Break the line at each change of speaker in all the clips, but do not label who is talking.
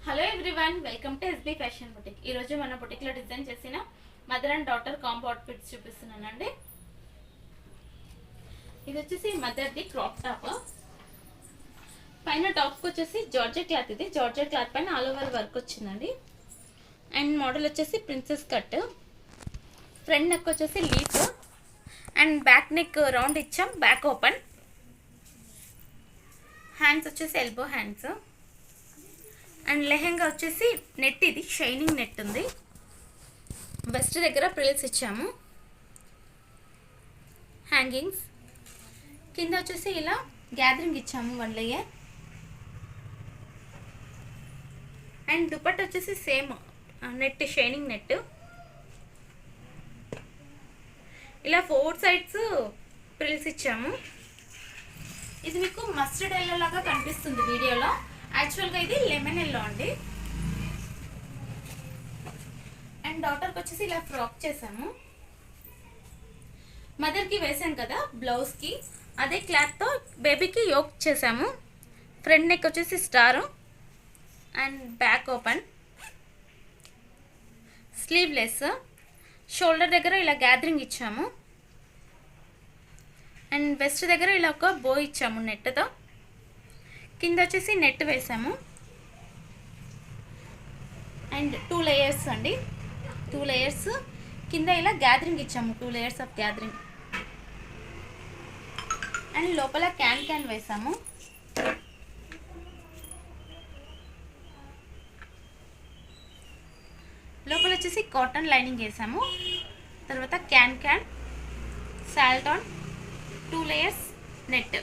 Hello everyone, welcome to SB fashion boutique. ఈరోజు మన బుటిక్లో design చేసిన mother and daughter combo outfits చూపిస్తున్నానండి. ఇది వచ్చేసి మదర్ది క్రాప్ టాప్. పైన టాప్కి వచ్చేసి జార్జెట్ క్లాత్, ఇది జార్జెట్ క్లాత్ పైన ఆల్ ఓవర్ వర్క్ వచ్చిందండి. అండ్ మోడల్ వచ్చేసి ప్రిన్సెస్ కట్. ఫ్రంట్ నెక్ వచ్చేసి leaf and back neck round ఇచ్చాం, బ్యాక్ ఓపెన్. హ్యాండ్స్ వచ్చేసి ఎల్బో హ్యాండ్స్. అండ్ లెహెంగా వచ్చేసి నెట్, ఇది షైనింగ్ నెట్ ఉంది. వెస్ట్ దగ్గర ప్రిల్స్ ఇచ్చాము, హ్యాంగింగ్స్. కింద వచ్చేసి ఇలా గ్యాదరింగ్ ఇచ్చాము 1 లేయర్. అండ్ దుపట్ట వచ్చేసి సేమ్ నెట్, షైనింగ్ నెట్. ఇలా 4 సైడ్స్ ప్రిల్స్ ఇచ్చాము. ఇది మీకు మస్టర్డ్ ఎల్లో లాగా కనిపిస్తుంది వీడియోలో, యాక్చువల్గా ఇది లెమన్ ఎల్లో అండి. అండ్ డాటర్కి వచ్చేసి ఇలా ఫ్రాక్ చేసాము. మదర్కి వేసాం కదా బ్లౌజ్కి, అదే క్లాత్తో బేబీకి యోక్ చేసాము. ఫ్రంట్ నెక్ వచ్చేసి star and back open, sleeveless. Shoulder దగ్గర ఇలా గ్యాదరింగ్ ఇచ్చాము. అండ్ వెస్ట్ దగ్గర ఇలా ఒక బో ఇచ్చాము నెట్తో. కింద వచ్చేసి నెట్ వేసాము. అండ్ 2 లేయర్స్ అండి, 2 లేయర్స్. కింద ఇలా గ్యాదరింగ్ ఇచ్చాము, 2 లేయర్స్ ఆఫ్ గ్యాదరింగ్. అండ్ లోపల క్యాన్ వేసాము. లోపల వచ్చేసి కాటన్ లైనింగ్ వేసాము. తర్వాత can salt on, 2 layers net.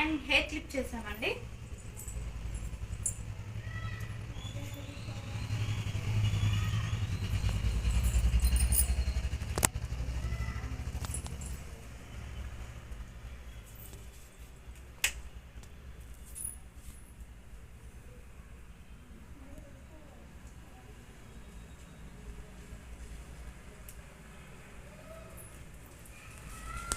And hair clip చేసామండి.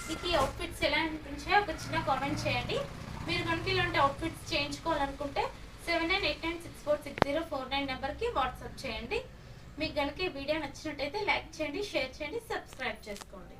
మీకు ఈ అవుట్ఫిట్స్ ఎలా అనిపించాయో ఒక చిన్న కామెంట్ చేయండి. మీరు కనుక ఇలాంటి అవుట్ఫిట్స్ చేయించుకోవాలనుకుంటే 7989646049 నెంబర్కి వాట్సాప్ చేయండి. మీకు కనుక ఈ వీడియో నచ్చినట్టయితే లైక్ చేయండి, షేర్ చేయండి, సబ్స్క్రైబ్ చేసుకోండి.